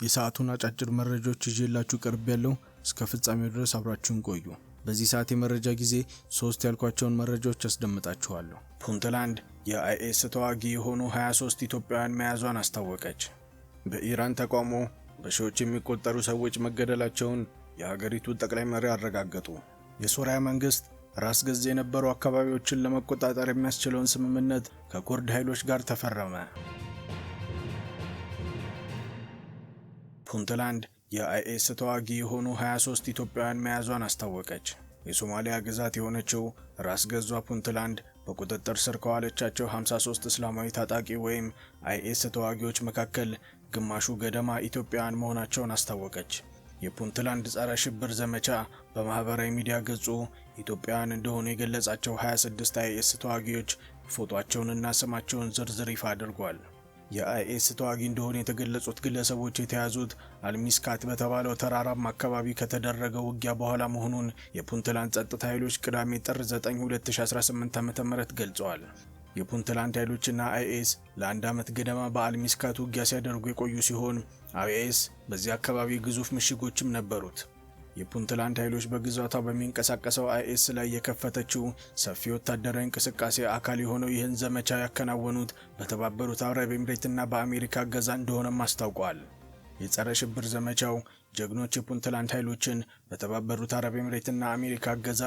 የሰዓቱን አጫጭር መረጃዎች ይዤላችሁ ቀርቤያለሁ። እስከ ፍጻሜው ድረስ አብራችሁን ቆዩ። በዚህ ሰዓት የመረጃ ጊዜ 3 ያልኳቸውን መረጃዎች አስደምጣችኋለሁ። ፑንትላንድ የአይኤስ ተዋጊ የሆኑ 23 ኢትዮጵያውያን መያዟን አስታወቀች። በኢራን ተቃውሞ በሺዎች የሚቆጠሩ ሰዎች መገደላቸውን የሀገሪቱ ጠቅላይ መሪ አረጋገጡ። የሶሪያ መንግስት ራስ ገዝ የነበሩ አካባቢዎችን ለመቆጣጠር የሚያስችለውን ስምምነት ከኩርድ ኃይሎች ጋር ተፈረመ። ፑንትላንድ የአይኤስ ተዋጊ የሆኑ 23 ኢትዮጵያውያን መያዟን አስታወቀች። የሶማሊያ ግዛት የሆነችው ራስ ገዟ ፑንትላንድ በቁጥጥር ስር ከዋለቻቸው 53 እስላማዊ ታጣቂ ወይም አይኤስ ተዋጊዎች መካከል ግማሹ ገደማ ኢትዮጵያውያን መሆናቸውን አስታወቀች። የፑንትላንድ ጸረ ሽብር ዘመቻ በማህበራዊ ሚዲያ ገጹ ኢትዮጵያውያን እንደሆኑ የገለጻቸው 26 አይኤስ ተዋጊዎች ፎቶአቸውንና ስማቸውን ዝርዝር ይፋ አድርጓል። የአይኤስ ተዋጊ እንደሆኑ የተገለጹት ግለሰቦች የተያዙት አልሚስካት በተባለው ተራራማ አካባቢ ከተደረገው ውጊያ በኋላ መሆኑን የፑንትላንድ ጸጥታ ኃይሎች ቅዳሜ ጥር 9 2018 ዓ.ም ገልጸዋል። የፑንትላንድ ኃይሎችና አይኤስ ለአንድ ዓመት ገደማ በአልሚስካት ውጊያ ሲያደርጉ የቆዩ ሲሆን አይኤስ በዚህ አካባቢ ግዙፍ ምሽጎችም ነበሩት። የፑንትላንድ ኃይሎች በግዛቷ በሚንቀሳቀሰው አይኤስ ላይ የከፈተችው ሰፊ ወታደራዊ እንቅስቃሴ አካል የሆነው ይህን ዘመቻ ያከናወኑት በተባበሩት አረብ ኤሚሬትና በአሜሪካ እገዛ እንደሆነም አስታውቋል። የጸረ ሽብር ዘመቻው ጀግኖች የፑንትላንድ ኃይሎችን በተባበሩት አረብ ኤሚሬትና አሜሪካ እገዛ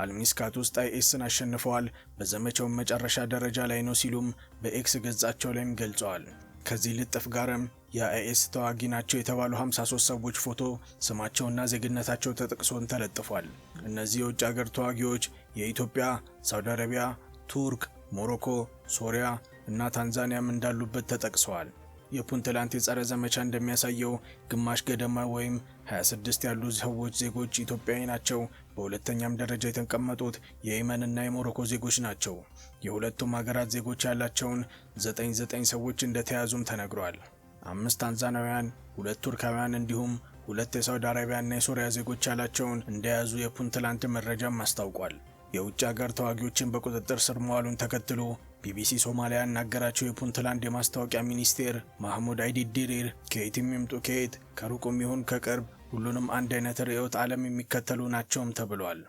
አልሚስካት ውስጥ አይኤስን አሸንፈዋል፣ በዘመቻው መጨረሻ ደረጃ ላይ ነው ሲሉም በኤክስ ገጻቸው ላይም ገልጸዋል። ከዚህ ልጥፍ ጋርም የአይኤስ ተዋጊ ናቸው የተባሉ 53 ሰዎች ፎቶ፣ ስማቸውና ዜግነታቸው ተጠቅሶን ተለጥፏል። እነዚህ የውጭ ሀገር ተዋጊዎች የኢትዮጵያ፣ ሳውዲ አረቢያ፣ ቱርክ፣ ሞሮኮ፣ ሶሪያ እና ታንዛኒያም እንዳሉበት ተጠቅሰዋል። የፑንትላንድ የጸረ ዘመቻ እንደሚያሳየው ግማሽ ገደማ ወይም 26 ያሉ ሰዎች ዜጎች ኢትዮጵያዊ ናቸው። በሁለተኛም ደረጃ የተቀመጡት የየመንና የሞሮኮ ዜጎች ናቸው። የሁለቱም ሀገራት ዜጎች ያላቸውን 99 ሰዎች እንደተያዙም ተነግሯል። 5 ታንዛኒያውያን፣ 2 ቱርካውያን እንዲሁም 2 የሳውዲ አረቢያና የሶሪያ ዜጎች ያላቸውን እንደያዙ የፑንትላንድ መረጃም አስታውቋል። የውጭ ሀገር ተዋጊዎችን በቁጥጥር ስር መዋሉን ተከትሎ ቢቢሲ ሶማሊያ ያናገራቸው የፑንትላንድ የማስታወቂያ ሚኒስቴር ማህሙድ አይዲድ ዲሪር ከየትም ይምጡ ከየት ከሩቁም ይሁን ከቅርብ ሁሉንም አንድ አይነት ርዕዮተ ዓለም የሚከተሉ ናቸውም ተብሏል።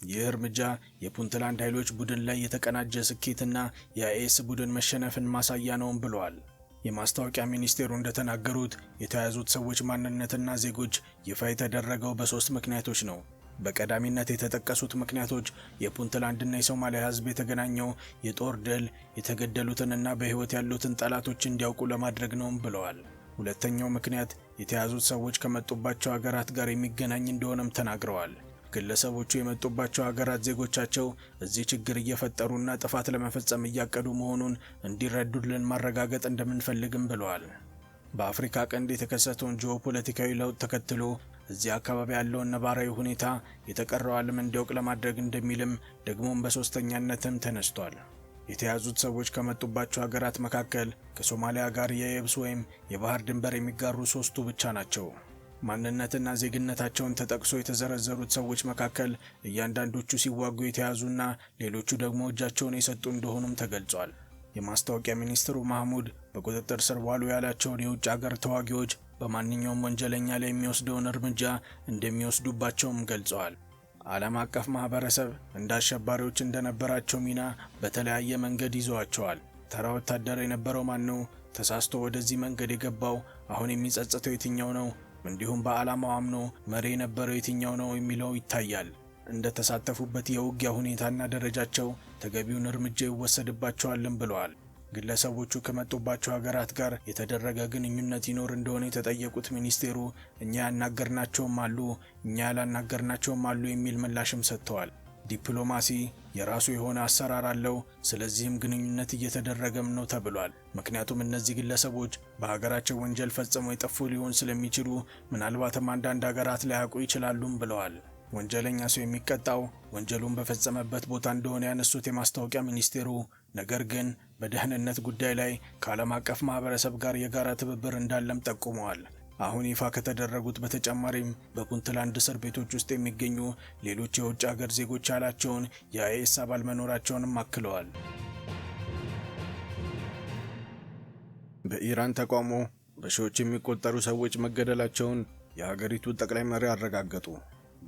ይህ እርምጃ የፑንትላንድ ኃይሎች ቡድን ላይ የተቀናጀ ስኬትና የአይኤስ ቡድን መሸነፍን ማሳያ ነውም ብለዋል። የማስታወቂያ ሚኒስቴሩ እንደተናገሩት የተያዙት ሰዎች ማንነትና ዜጎች ይፋ የተደረገው በ3 ምክንያቶች ነው። በቀዳሚነት የተጠቀሱት ምክንያቶች የፑንትላንድና የሶማሊያ ሕዝብ የተገናኘው የጦር ድል የተገደሉትንና በሕይወት ያሉትን ጠላቶች እንዲያውቁ ለማድረግ ነውም ብለዋል። ሁለተኛው ምክንያት የተያዙት ሰዎች ከመጡባቸው ሀገራት ጋር የሚገናኝ እንደሆነም ተናግረዋል። ግለሰቦቹ የመጡባቸው ሀገራት ዜጎቻቸው እዚህ ችግር እየፈጠሩና ጥፋት ለመፈጸም እያቀዱ መሆኑን እንዲረዱልን ማረጋገጥ እንደምንፈልግም ብለዋል። በአፍሪካ ቀንድ የተከሰተውን ጂኦፖለቲካዊ ለውጥ ተከትሎ እዚህ አካባቢ ያለውን ነባራዊ ሁኔታ የተቀረው ዓለም እንዲያውቅ ለማድረግ እንደሚልም ደግሞም በሶስተኛነትም ተነስቷል። የተያዙት ሰዎች ከመጡባቸው ሀገራት መካከል ከሶማሊያ ጋር የየብስ ወይም የባህር ድንበር የሚጋሩ 3ቱ ብቻ ናቸው። ማንነትና ዜግነታቸውን ተጠቅሶ የተዘረዘሩት ሰዎች መካከል እያንዳንዶቹ ሲዋጉ የተያዙና ሌሎቹ ደግሞ እጃቸውን የሰጡ እንደሆኑም ተገልጿል። የማስታወቂያ ሚኒስትሩ ማህሙድ በቁጥጥር ስር ዋሉ ያላቸውን የውጭ ሀገር ተዋጊዎች በማንኛውም ወንጀለኛ ላይ የሚወስደውን እርምጃ እንደሚወስዱባቸውም ገልጸዋል። ዓለም አቀፍ ማህበረሰብ እንደ አሸባሪዎች እንደነበራቸው ሚና በተለያየ መንገድ ይዘዋቸዋል። ተራ ወታደር የነበረው ማን ነው? ተሳስቶ ወደዚህ መንገድ የገባው አሁን የሚጸጽተው የትኛው ነው? እንዲሁም በዓላማው አምኖ መሪ የነበረው የትኛው ነው የሚለው ይታያል። እንደተሳተፉበት የውጊያ ሁኔታና ደረጃቸው ተገቢውን እርምጃ ይወሰድባቸዋልም ብለዋል። ግለሰቦቹ ከመጡባቸው ሀገራት ጋር የተደረገ ግንኙነት ይኖር እንደሆነ የተጠየቁት ሚኒስቴሩ እኛ ያናገርናቸውም አሉ፣ እኛ ያላናገርናቸውም አሉ የሚል ምላሽም ሰጥተዋል። ዲፕሎማሲ የራሱ የሆነ አሰራር አለው፣ ስለዚህም ግንኙነት እየተደረገም ነው ተብሏል። ምክንያቱም እነዚህ ግለሰቦች በሀገራቸው ወንጀል ፈጽመው የጠፉ ሊሆን ስለሚችሉ ምናልባትም አንዳንድ ሀገራት ላያውቁ ይችላሉም ብለዋል። ወንጀለኛ ሰው የሚቀጣው ወንጀሉን በፈጸመበት ቦታ እንደሆነ ያነሱት የማስታወቂያ ሚኒስቴሩ ነገር ግን በደህንነት ጉዳይ ላይ ከዓለም አቀፍ ማህበረሰብ ጋር የጋራ ትብብር እንዳለም ጠቁመዋል። አሁን ይፋ ከተደረጉት በተጨማሪም በፑንትላንድ እስር ቤቶች ውስጥ የሚገኙ ሌሎች የውጭ ሀገር ዜጎች ያላቸውን የአይኤስ አባል መኖራቸውንም አክለዋል። በኢራን ተቃውሞ በሺዎች የሚቆጠሩ ሰዎች መገደላቸውን የሀገሪቱ ጠቅላይ መሪ አረጋገጡ።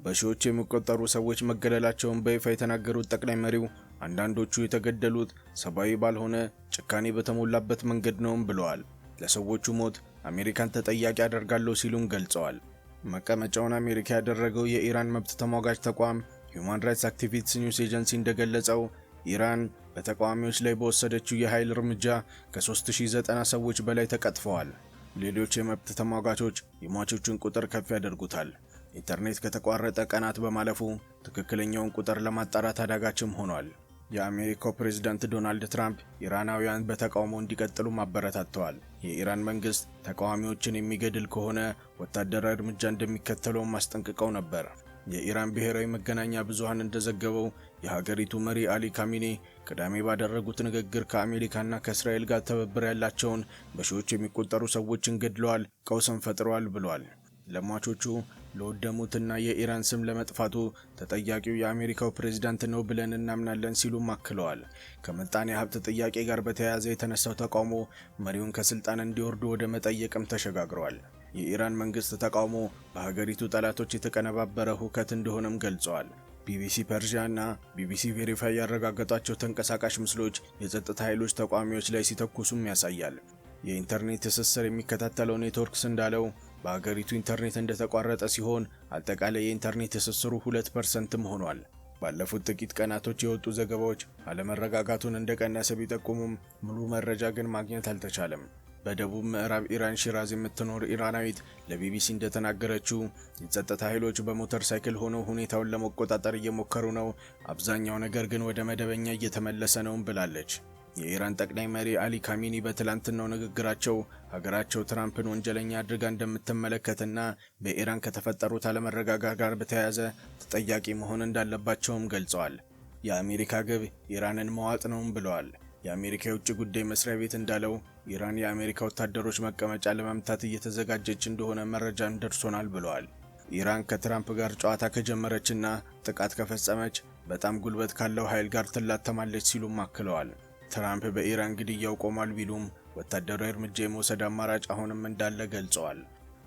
በሺዎች የሚቆጠሩ ሰዎች መገደላቸውን በይፋ የተናገሩት ጠቅላይ መሪው አንዳንዶቹ የተገደሉት ሰብአዊ ባልሆነ ጭካኔ በተሞላበት መንገድ ነውም ብለዋል። ለሰዎቹ ሞት አሜሪካን ተጠያቂ አደርጋለሁ ሲሉም ገልጸዋል። መቀመጫውን አሜሪካ ያደረገው የኢራን መብት ተሟጋች ተቋም ሁማን ራይትስ አክቲቪስት ኒውስ ኤጀንሲ እንደገለጸው ኢራን በተቃዋሚዎች ላይ በወሰደችው የኃይል እርምጃ ከ3090 ሰዎች በላይ ተቀጥፈዋል። ሌሎች የመብት ተሟጋቾች የሟቾቹን ቁጥር ከፍ ያደርጉታል። ኢንተርኔት ከተቋረጠ ቀናት በማለፉ ትክክለኛውን ቁጥር ለማጣራት አዳጋችም ሆኗል። የአሜሪካው ፕሬዝዳንት ዶናልድ ትራምፕ ኢራናውያን በተቃውሞ እንዲቀጥሉ ማበረታተዋል። የኢራን መንግስት ተቃዋሚዎችን የሚገድል ከሆነ ወታደራዊ እርምጃ እንደሚከተለውም አስጠንቅቀው ነበር። የኢራን ብሔራዊ መገናኛ ብዙሃን እንደዘገበው የሀገሪቱ መሪ አሊ ካሚኒ ቅዳሜ ባደረጉት ንግግር ከአሜሪካና ከእስራኤል ጋር ትብብር ያላቸውን በሺዎች የሚቆጠሩ ሰዎችን ገድለዋል፣ ቀውስን ፈጥረዋል ብለዋል። ለሟቾቹ ለወደሙትና የኢራን ስም ለመጥፋቱ ተጠያቂው የአሜሪካው ፕሬዝዳንት ነው ብለን እናምናለን ሲሉም አክለዋል። ከምጣኔ ሀብት ጥያቄ ጋር በተያያዘ የተነሳው ተቃውሞ መሪውን ከስልጣን እንዲወርዱ ወደ መጠየቅም ተሸጋግረዋል። የኢራን መንግስት ተቃውሞ በሀገሪቱ ጠላቶች የተቀነባበረ ሁከት እንደሆነም ገልጸዋል። ቢቢሲ ፐርሺያ እና ቢቢሲ ቬሪፋይ ያረጋገጧቸው ተንቀሳቃሽ ምስሎች የጸጥታ ኃይሎች ተቃዋሚዎች ላይ ሲተኩሱም ያሳያል። የኢንተርኔት ትስስር የሚከታተለው ኔትወርክስ እንዳለው በሀገሪቱ ኢንተርኔት እንደተቋረጠ ሲሆን አጠቃላይ የኢንተርኔት ትስስሩ 2%ም ሆኗል። ባለፉት ጥቂት ቀናቶች የወጡ ዘገባዎች አለመረጋጋቱን እንደቀነሰ ቢጠቁሙም ሙሉ መረጃ ግን ማግኘት አልተቻለም። በደቡብ ምዕራብ ኢራን ሺራዝ የምትኖር ኢራናዊት ለቢቢሲ እንደተናገረችው የጸጥታ ኃይሎች በሞተር ሳይክል ሆነው ሁኔታውን ለመቆጣጠር እየሞከሩ ነው፣ አብዛኛው ነገር ግን ወደ መደበኛ እየተመለሰ ነው ብላለች። የኢራን ጠቅላይ መሪ አሊ ካሚኒ በትላንትናው ንግግራቸው ሀገራቸው ትራምፕን ወንጀለኛ አድርጋ እንደምትመለከትና በኢራን ከተፈጠሩት አለመረጋጋት ጋር በተያያዘ ተጠያቂ መሆን እንዳለባቸውም ገልጸዋል። የአሜሪካ ግብ ኢራንን መዋጥ ነውም ብለዋል። የአሜሪካ የውጭ ጉዳይ መስሪያ ቤት እንዳለው ኢራን የአሜሪካ ወታደሮች መቀመጫ ለመምታት እየተዘጋጀች እንደሆነ መረጃን ደርሶናል ብለዋል። ኢራን ከትራምፕ ጋር ጨዋታ ከጀመረችና ጥቃት ከፈጸመች በጣም ጉልበት ካለው ኃይል ጋር ትላተማለች ሲሉም አክለዋል። ትራምፕ በኢራን ግድያው ቆሟል ቢሉም ወታደራዊ እርምጃ የመውሰድ አማራጭ አሁንም እንዳለ ገልጸዋል።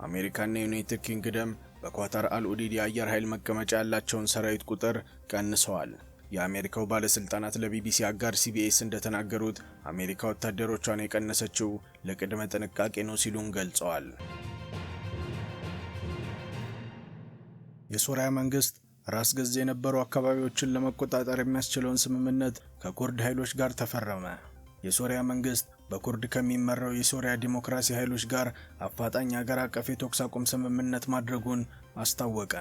አሜሪካና ዩናይትድ ኪንግደም በኳታር አልኡዲድ የአየር ኃይል መቀመጫ ያላቸውን ሰራዊት ቁጥር ቀንሰዋል። የአሜሪካው ባለስልጣናት ለቢቢሲ አጋር ሲቢኤስ እንደተናገሩት አሜሪካ ወታደሮቿን የቀነሰችው ለቅድመ ጥንቃቄ ነው ሲሉም ገልጸዋል። የሶሪያ መንግስት ራስ ገዝ የነበሩ አካባቢዎችን ለመቆጣጠር የሚያስችለውን ስምምነት ከኩርድ ኃይሎች ጋር ተፈረመ። የሶሪያ መንግስት በኩርድ ከሚመራው የሶሪያ ዲሞክራሲ ኃይሎች ጋር አፋጣኝ ሀገር አቀፍ የተኩስ አቁም ስምምነት ማድረጉን አስታወቀ።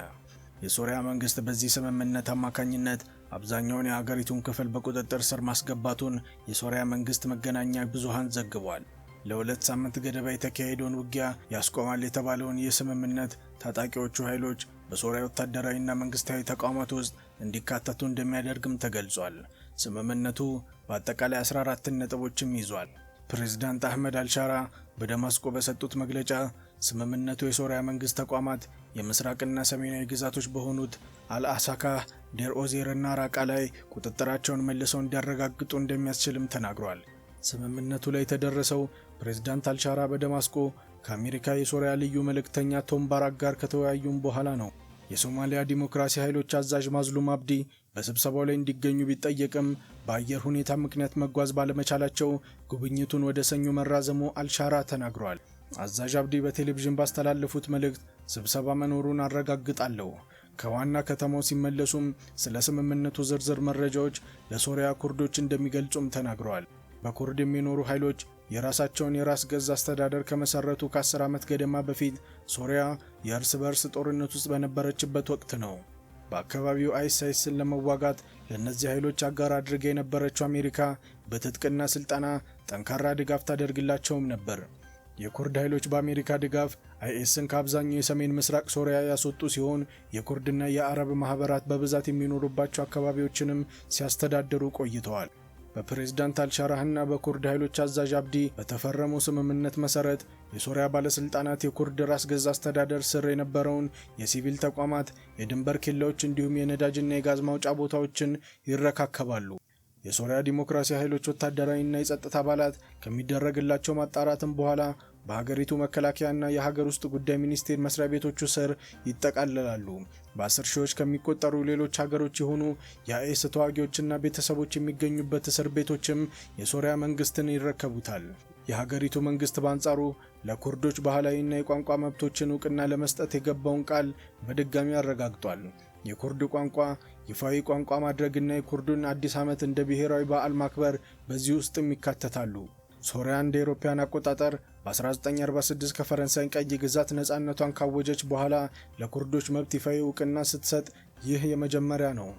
የሶሪያ መንግስት በዚህ ስምምነት አማካኝነት አብዛኛውን የሀገሪቱን ክፍል በቁጥጥር ስር ማስገባቱን የሶሪያ መንግስት መገናኛ ብዙሃን ዘግቧል። ለሁለት ሳምንት ገደማ የተካሄደውን ውጊያ ያስቆማል የተባለውን የስምምነት ታጣቂዎቹ ኃይሎች በሶሪያ ወታደራዊና መንግስታዊ ተቋማት ውስጥ እንዲካተቱ እንደሚያደርግም ተገልጿል። ስምምነቱ በአጠቃላይ 14 ነጥቦችም ይዟል። ፕሬዝዳንት አህመድ አልሻራ በደማስቆ በሰጡት መግለጫ ስምምነቱ የሶሪያ መንግስት ተቋማት የምስራቅና ሰሜናዊ ግዛቶች በሆኑት አልአሳካ፣ ዴር ኦዜር እና ራቃ ላይ ቁጥጥራቸውን መልሰው እንዲያረጋግጡ እንደሚያስችልም ተናግሯል። ስምምነቱ ላይ የተደረሰው ፕሬዝዳንት አልሻራ በደማስቆ ከአሜሪካ የሶሪያ ልዩ መልእክተኛ ቶም ባራክ ጋር ከተወያዩም በኋላ ነው። የሶማሊያ ዲሞክራሲ ኃይሎች አዛዥ ማዝሉም አብዲ በስብሰባው ላይ እንዲገኙ ቢጠየቅም በአየር ሁኔታ ምክንያት መጓዝ ባለመቻላቸው ጉብኝቱን ወደ ሰኞ መራዘሙ አልሻራ ተናግሯል። አዛዥ አብዲ በቴሌቪዥን ባስተላለፉት መልእክት ስብሰባ መኖሩን አረጋግጣለሁ፣ ከዋና ከተማው ሲመለሱም ስለ ስምምነቱ ዝርዝር መረጃዎች ለሶሪያ ኩርዶች እንደሚገልጹም ተናግረዋል። በኩርድ የሚኖሩ ኃይሎች የራሳቸውን የራስ ገዝ አስተዳደር ከመሰረቱ ከ10 ዓመት ገደማ በፊት ሶሪያ የእርስ በርስ ጦርነት ውስጥ በነበረችበት ወቅት ነው። በአካባቢው አይሲስን ለመዋጋት ለእነዚህ ኃይሎች አጋር አድርጋ የነበረችው አሜሪካ በትጥቅና ስልጠና ጠንካራ ድጋፍ ታደርግላቸውም ነበር። የኩርድ ኃይሎች በአሜሪካ ድጋፍ አይኤስን ከአብዛኛው የሰሜን ምስራቅ ሶሪያ ያስወጡ ሲሆን የኩርድና የአረብ ማህበራት በብዛት የሚኖሩባቸው አካባቢዎችንም ሲያስተዳድሩ ቆይተዋል። በፕሬዝዳንት አልሻራህና በኩርድ ኃይሎች አዛዥ አብዲ በተፈረመው ስምምነት መሰረት የሶሪያ ባለስልጣናት የኩርድ ራስ ገዝ አስተዳደር ስር የነበረውን የሲቪል ተቋማት፣ የድንበር ኬላዎች እንዲሁም የነዳጅና የጋዝ ማውጫ ቦታዎችን ይረካከባሉ። የሶሪያ ዲሞክራሲ ኃይሎች ወታደራዊና የጸጥታ አባላት ከሚደረግላቸው ማጣራትም በኋላ በሀገሪቱ መከላከያና የሀገር ውስጥ ጉዳይ ሚኒስቴር መስሪያ ቤቶቹ ስር ይጠቃለላሉ። በ10 ሺዎች ከሚቆጠሩ ሌሎች ሀገሮች የሆኑ የአይኤስ ተዋጊዎችና ቤተሰቦች የሚገኙበት እስር ቤቶችም የሶሪያ መንግስትን ይረከቡታል። የሀገሪቱ መንግስት በአንጻሩ ለኩርዶች ባህላዊና የቋንቋ መብቶችን እውቅና ለመስጠት የገባውን ቃል በድጋሚ አረጋግጧል። የኩርድ ቋንቋ ይፋዊ ቋንቋ ማድረግና የኩርዱን አዲስ ዓመት እንደ ብሔራዊ በዓል ማክበር በዚህ ውስጥም ይካተታሉ። ሶሪያ እንደ አውሮፓውያን አቆጣጠር በ1946 ከፈረንሳይ ቀይ ግዛት ነፃነቷን ካወጀች በኋላ ለኩርዶች መብት ይፋዊ እውቅና ስትሰጥ ይህ የመጀመሪያ ነው።